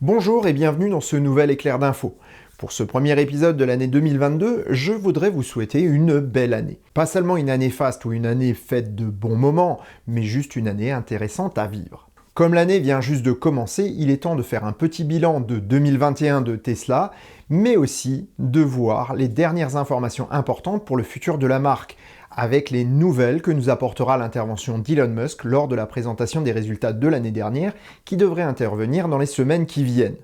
Bonjour et bienvenue dans ce nouvel éclair d'infos. Pour ce premier épisode de l'année 2022, je voudrais vous souhaiter une belle année. Pas seulement une année faste ou une année faite de bons moments, mais juste une année intéressante à vivre. Comme l'année vient juste de commencer, il est temps de faire un petit bilan de 2021 de Tesla, mais aussi de voir les dernières informations importantes pour le futur de la marque, avec les nouvelles que nous apportera l'intervention d'Elon Musk lors de la présentation des résultats de l'année dernière, qui devrait intervenir dans les semaines qui viennent.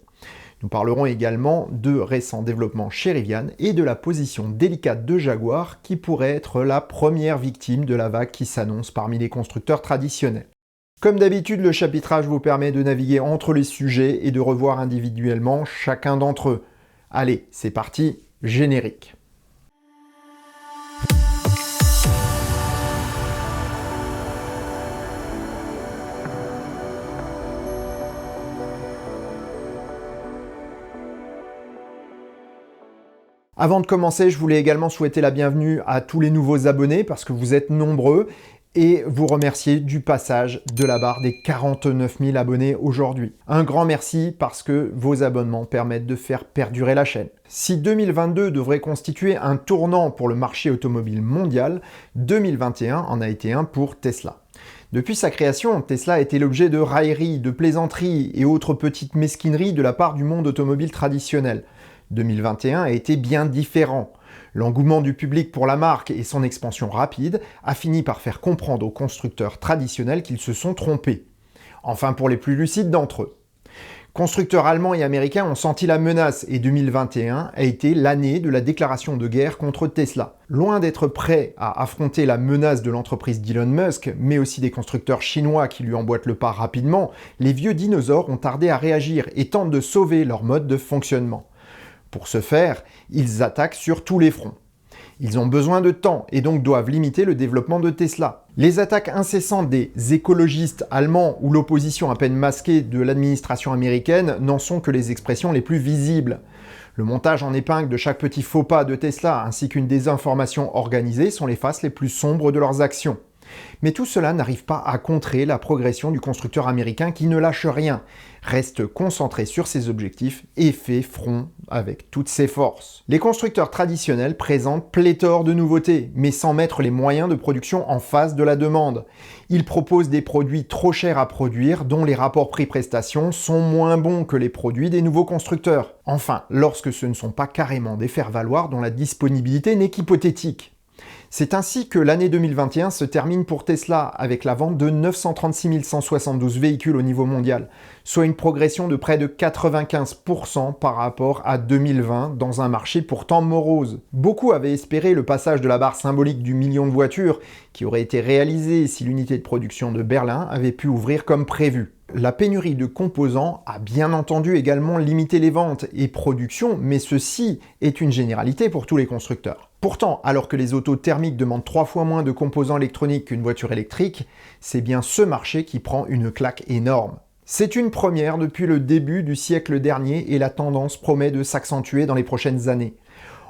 Nous parlerons également de récents développements chez Rivian et de la position délicate de Jaguar qui pourrait être la première victime de la vague qui s'annonce parmi les constructeurs traditionnels. Comme d'habitude, le chapitrage vous permet de naviguer entre les sujets et de revoir individuellement chacun d'entre eux. Allez, c'est parti, générique. Avant de commencer, je voulais également souhaiter la bienvenue à tous les nouveaux abonnés parce que vous êtes nombreux et vous remercier du passage de la barre des 49 000 abonnés aujourd'hui. Un grand merci parce que vos abonnements permettent de faire perdurer la chaîne. Si 2022 devrait constituer un tournant pour le marché automobile mondial, 2021 en a été un pour Tesla. Depuis sa création, Tesla a été l'objet de railleries, de plaisanteries et autres petites mesquineries de la part du monde automobile traditionnel. 2021 a été bien différent. L'engouement du public pour la marque et son expansion rapide a fini par faire comprendre aux constructeurs traditionnels qu'ils se sont trompés. Enfin pour les plus lucides d'entre eux. Constructeurs allemands et américains ont senti la menace et 2021 a été l'année de la déclaration de guerre contre Tesla. Loin d'être prêts à affronter la menace de l'entreprise d'Elon Musk, mais aussi des constructeurs chinois qui lui emboîtent le pas rapidement, les vieux dinosaures ont tardé à réagir et tentent de sauver leur mode de fonctionnement. Pour ce faire, ils attaquent sur tous les fronts. Ils ont besoin de temps et donc doivent limiter le développement de Tesla. Les attaques incessantes des écologistes allemands ou l'opposition à peine masquée de l'administration américaine n'en sont que les expressions les plus visibles. Le montage en épingle de chaque petit faux pas de Tesla ainsi qu'une désinformation organisée sont les faces les plus sombres de leurs actions. Mais tout cela n'arrive pas à contrer la progression du constructeur américain qui ne lâche rien, reste concentré sur ses objectifs et fait front avec toutes ses forces. Les constructeurs traditionnels présentent pléthore de nouveautés, mais sans mettre les moyens de production en face de la demande. Ils proposent des produits trop chers à produire, dont les rapports prix-prestation sont moins bons que les produits des nouveaux constructeurs. Enfin, lorsque ce ne sont pas carrément des faire-valoir dont la disponibilité n'est qu'hypothétique. C'est ainsi que l'année 2021 se termine pour Tesla avec la vente de 936 172 véhicules au niveau mondial, soit une progression de près de 95% par rapport à 2020 dans un marché pourtant morose. Beaucoup avaient espéré le passage de la barre symbolique du million de voitures qui aurait été réalisé si l'unité de production de Berlin avait pu ouvrir comme prévu. La pénurie de composants a bien entendu également limité les ventes et production, mais ceci est une généralité pour tous les constructeurs. Pourtant, alors que les autos thermiques demandent 3 fois moins de composants électroniques qu'une voiture électrique, c'est bien ce marché qui prend une claque énorme. C'est une première depuis le début du siècle dernier et la tendance promet de s'accentuer dans les prochaines années.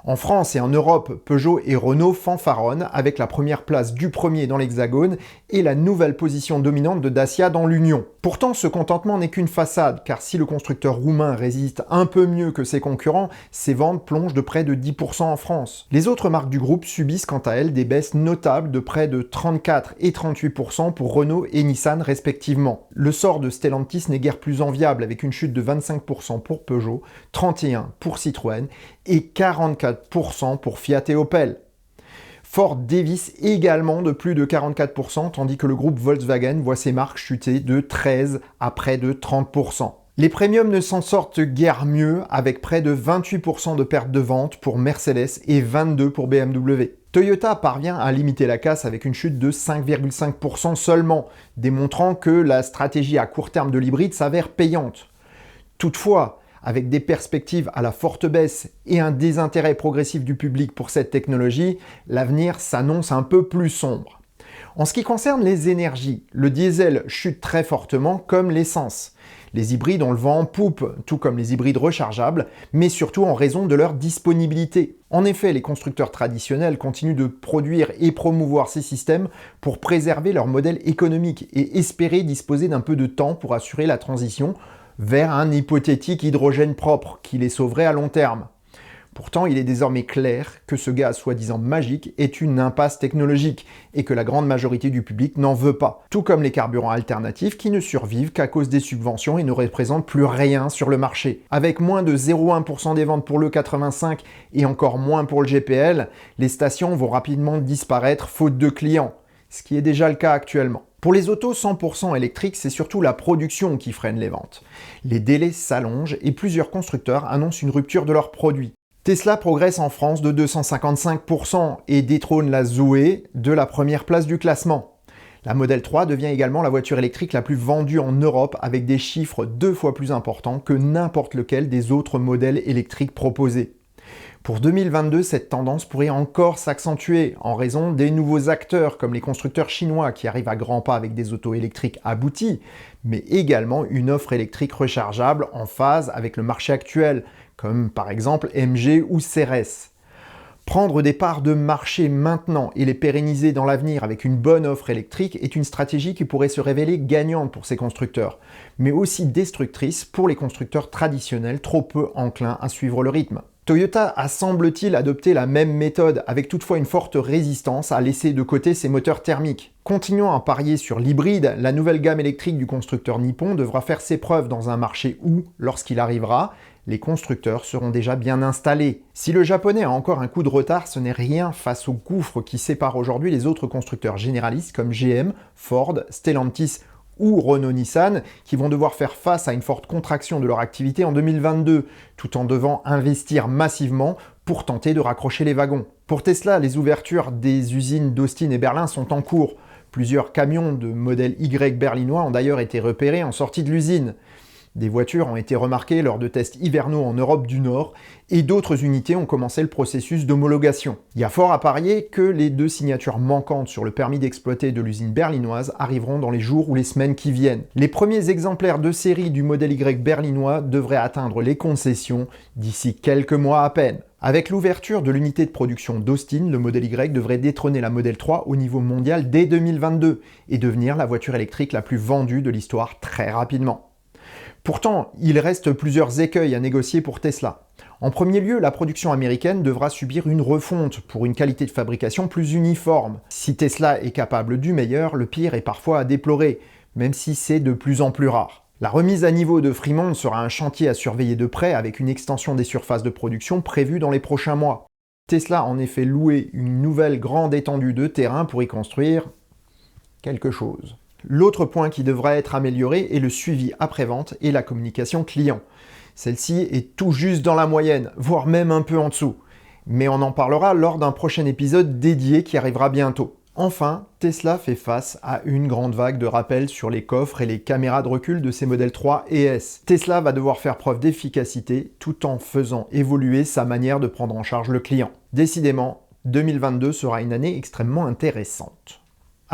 En France et en Europe, Peugeot et Renault fanfaronnent avec la première place du premier dans l'Hexagone et la nouvelle position dominante de Dacia dans l'Union. Pourtant, ce contentement n'est qu'une façade, car si le constructeur roumain résiste un peu mieux que ses concurrents, ses ventes plongent de près de 10% en France. Les autres marques du groupe subissent quant à elles des baisses notables de près de 34 et 38% pour Renault et Nissan respectivement. Le sort de Stellantis n'est guère plus enviable avec une chute de 25% pour Peugeot, 31% pour Citroën et 44% pour Fiat et Opel. Ford dévisse également de plus de 44%, tandis que le groupe Volkswagen voit ses marques chuter de 13 à près de 30%. Les premiums ne s'en sortent guère mieux, avec près de 28% de perte de vente pour Mercedes et 22% pour BMW. Toyota parvient à limiter la casse avec une chute de 5,5% seulement, démontrant que la stratégie à court terme de l'hybride s'avère payante. Toutefois, avec des perspectives à la forte baisse et un désintérêt progressif du public pour cette technologie, l'avenir s'annonce un peu plus sombre. En ce qui concerne les énergies, le diesel chute très fortement comme l'essence. Les hybrides ont le vent en poupe, tout comme les hybrides rechargeables, mais surtout en raison de leur disponibilité. En effet, les constructeurs traditionnels continuent de produire et promouvoir ces systèmes pour préserver leur modèle économique et espérer disposer d'un peu de temps pour assurer la transition vers un hypothétique hydrogène propre qui les sauverait à long terme. Pourtant, il est désormais clair que ce gaz soi-disant magique est une impasse technologique et que la grande majorité du public n'en veut pas. Tout comme les carburants alternatifs qui ne survivent qu'à cause des subventions et ne représentent plus rien sur le marché. Avec moins de 0,1% des ventes pour le 85 et encore moins pour le GPL, les stations vont rapidement disparaître faute de clients, ce qui est déjà le cas actuellement. Pour les autos 100% électriques, c'est surtout la production qui freine les ventes. Les délais s'allongent et plusieurs constructeurs annoncent une rupture de leurs produits. Tesla progresse en France de 255% et détrône la Zoé de la première place du classement. La Model 3 devient également la voiture électrique la plus vendue en Europe avec des chiffres 2 fois plus importants que n'importe lequel des autres modèles électriques proposés. Pour 2022, cette tendance pourrait encore s'accentuer en raison des nouveaux acteurs comme les constructeurs chinois qui arrivent à grands pas avec des autos électriques abouties, mais également une offre électrique rechargeable en phase avec le marché actuel, comme par exemple MG ou CRS. Prendre des parts de marché maintenant et les pérenniser dans l'avenir avec une bonne offre électrique est une stratégie qui pourrait se révéler gagnante pour ces constructeurs, mais aussi destructrice pour les constructeurs traditionnels trop peu enclins à suivre le rythme. Toyota a semble-t-il adopté la même méthode, avec toutefois une forte résistance à laisser de côté ses moteurs thermiques. Continuant à parier sur l'hybride, la nouvelle gamme électrique du constructeur nippon devra faire ses preuves dans un marché où, lorsqu'il arrivera, les constructeurs seront déjà bien installés. Si le japonais a encore un coup de retard, ce n'est rien face au gouffre qui sépare aujourd'hui les autres constructeurs généralistes comme GM, Ford, Stellantis ou Renault-Nissan qui vont devoir faire face à une forte contraction de leur activité en 2022, tout en devant investir massivement pour tenter de raccrocher les wagons. Pour Tesla, les ouvertures des usines d'Austin et Berlin sont en cours. Plusieurs camions de modèle Y berlinois ont d'ailleurs été repérés en sortie de l'usine. Des voitures ont été remarquées lors de tests hivernaux en Europe du Nord et d'autres unités ont commencé le processus d'homologation. Il y a fort à parier que les 2 signatures manquantes sur le permis d'exploiter de l'usine berlinoise arriveront dans les jours ou les semaines qui viennent. Les premiers exemplaires de série du modèle Y berlinois devraient atteindre les concessions d'ici quelques mois à peine. Avec l'ouverture de l'unité de production d'Austin, le modèle Y devrait détrôner la Model 3 au niveau mondial dès 2022 et devenir la voiture électrique la plus vendue de l'histoire très rapidement. Pourtant, il reste plusieurs écueils à négocier pour Tesla. En premier lieu, la production américaine devra subir une refonte pour une qualité de fabrication plus uniforme. Si Tesla est capable du meilleur, le pire est parfois à déplorer, même si c'est de plus en plus rare. La remise à niveau de Fremont sera un chantier à surveiller de près avec une extension des surfaces de production prévue dans les prochains mois. Tesla a en effet loué une nouvelle grande étendue de terrain pour y construire quelque chose. L'autre point qui devra être amélioré est le suivi après-vente et la communication client. Celle-ci est tout juste dans la moyenne, voire même un peu en dessous. Mais on en parlera lors d'un prochain épisode dédié qui arrivera bientôt. Enfin, Tesla fait face à une grande vague de rappels sur les coffres et les caméras de recul de ses modèles 3 et S. Tesla va devoir faire preuve d'efficacité tout en faisant évoluer sa manière de prendre en charge le client. Décidément, 2022 sera une année extrêmement intéressante.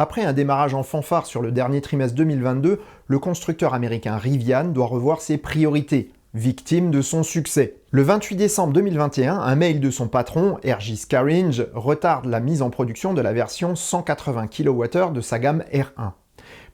Après un démarrage en fanfare sur le dernier trimestre 2022, le constructeur américain Rivian doit revoir ses priorités, victime de son succès. Le 28 décembre 2021, un mail de son patron, R.J. Scaringe, retarde la mise en production de la version 180 kWh de sa gamme R1.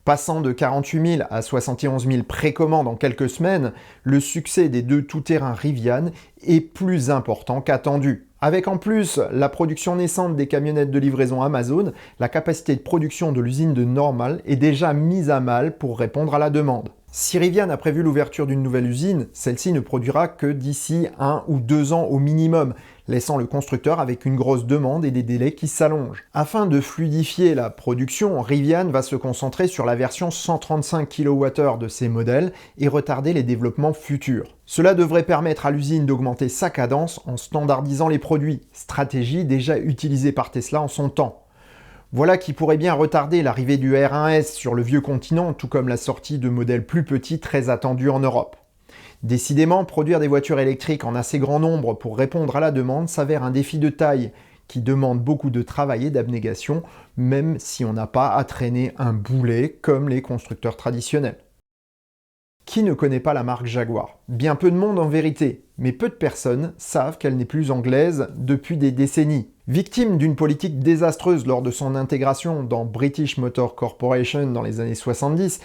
Passant de 48 000 à 71 000 précommandes en quelques semaines, le succès des 2 tout-terrain Rivian est plus important qu'attendu. Avec en plus la production naissante des camionnettes de livraison Amazon, la capacité de production de l'usine de Normal est déjà mise à mal pour répondre à la demande. Si Rivian a prévu l'ouverture d'une nouvelle usine, celle-ci ne produira que d'ici 1 ou 2 ans au minimum, laissant le constructeur avec une grosse demande et des délais qui s'allongent. Afin de fluidifier la production, Rivian va se concentrer sur la version 135 kWh de ses modèles et retarder les développements futurs. Cela devrait permettre à l'usine d'augmenter sa cadence en standardisant les produits, stratégie déjà utilisée par Tesla en son temps. Voilà qui pourrait bien retarder l'arrivée du R1S sur le vieux continent, tout comme la sortie de modèles plus petits très attendus en Europe. Décidément, produire des voitures électriques en assez grand nombre pour répondre à la demande s'avère un défi de taille qui demande beaucoup de travail et d'abnégation, même si on n'a pas à traîner un boulet comme les constructeurs traditionnels. Qui ne connaît pas la marque Jaguar? Bien peu de monde en vérité, mais peu de personnes savent qu'elle n'est plus anglaise depuis des décennies. Victime d'une politique désastreuse lors de son intégration dans British Motor Corporation dans les années 70,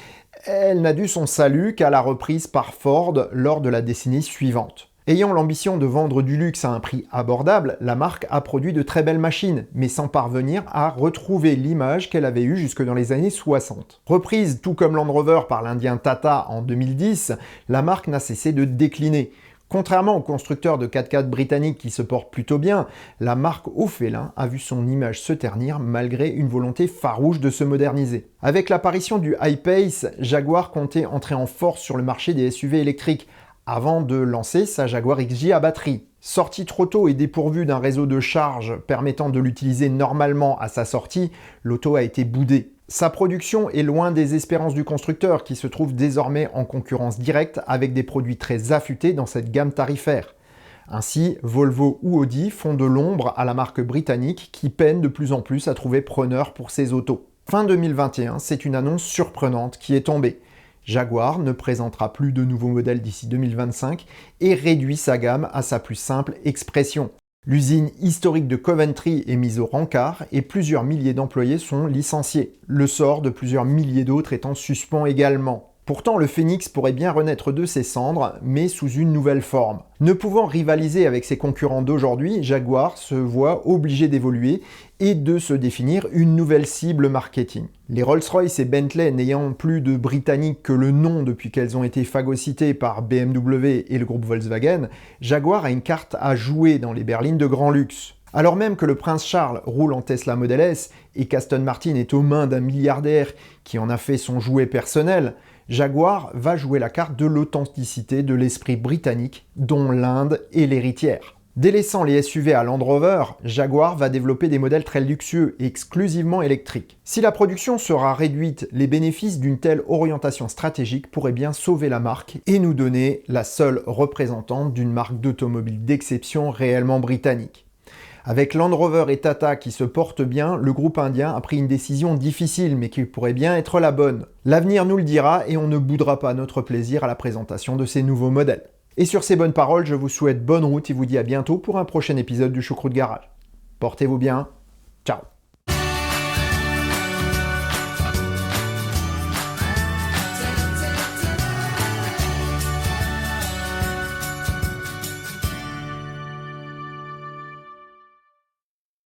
elle n'a dû son salut qu'à la reprise par Ford lors de la décennie suivante. Ayant l'ambition de vendre du luxe à un prix abordable, la marque a produit de très belles machines, mais sans parvenir à retrouver l'image qu'elle avait eue jusque dans les années 60. Reprise tout comme Land Rover par l'Indien Tata en 2010, la marque n'a cessé de décliner. Contrairement aux constructeurs de 4x4 britanniques qui se portent plutôt bien, la marque Ophelin a vu son image se ternir malgré une volonté farouche de se moderniser. Avec l'apparition du I-Pace, Jaguar comptait entrer en force sur le marché des SUV électriques, avant de lancer sa Jaguar XJ à batterie. Sorti trop tôt et dépourvu d'un réseau de charge permettant de l'utiliser normalement à sa sortie, l'auto a été boudée. Sa production est loin des espérances du constructeur qui se trouve désormais en concurrence directe avec des produits très affûtés dans cette gamme tarifaire. Ainsi, Volvo ou Audi font de l'ombre à la marque britannique qui peine de plus en plus à trouver preneur pour ses autos. Fin 2021, c'est une annonce surprenante qui est tombée. Jaguar ne présentera plus de nouveaux modèles d'ici 2025 et réduit sa gamme à sa plus simple expression. L'usine historique de Coventry est mise au rencard et plusieurs milliers d'employés sont licenciés. Le sort de plusieurs milliers d'autres est en suspens également. Pourtant, le Phénix pourrait bien renaître de ses cendres, mais sous une nouvelle forme. Ne pouvant rivaliser avec ses concurrents d'aujourd'hui, Jaguar se voit obligé d'évoluer et de se définir une nouvelle cible marketing. Les Rolls-Royce et Bentley n'ayant plus de britannique que le nom depuis qu'elles ont été phagocytées par BMW et le groupe Volkswagen, Jaguar a une carte à jouer dans les berlines de grand luxe. Alors même que le prince Charles roule en Tesla Model S et qu'Aston Martin est aux mains d'un milliardaire qui en a fait son jouet personnel, Jaguar va jouer la carte de l'authenticité de l'esprit britannique dont l'Inde est l'héritière. Délaissant les SUV à Land Rover, Jaguar va développer des modèles très luxueux et exclusivement électriques. Si la production sera réduite, les bénéfices d'une telle orientation stratégique pourraient bien sauver la marque et nous donner la seule représentante d'une marque d'automobile d'exception réellement britannique. Avec Land Rover et Tata qui se portent bien, le groupe indien a pris une décision difficile mais qui pourrait bien être la bonne. L'avenir nous le dira et on ne boudera pas notre plaisir à la présentation de ces nouveaux modèles. Et sur ces bonnes paroles, je vous souhaite bonne route et vous dis à bientôt pour un prochain épisode du Choucroute Garage. Portez-vous bien, ciao.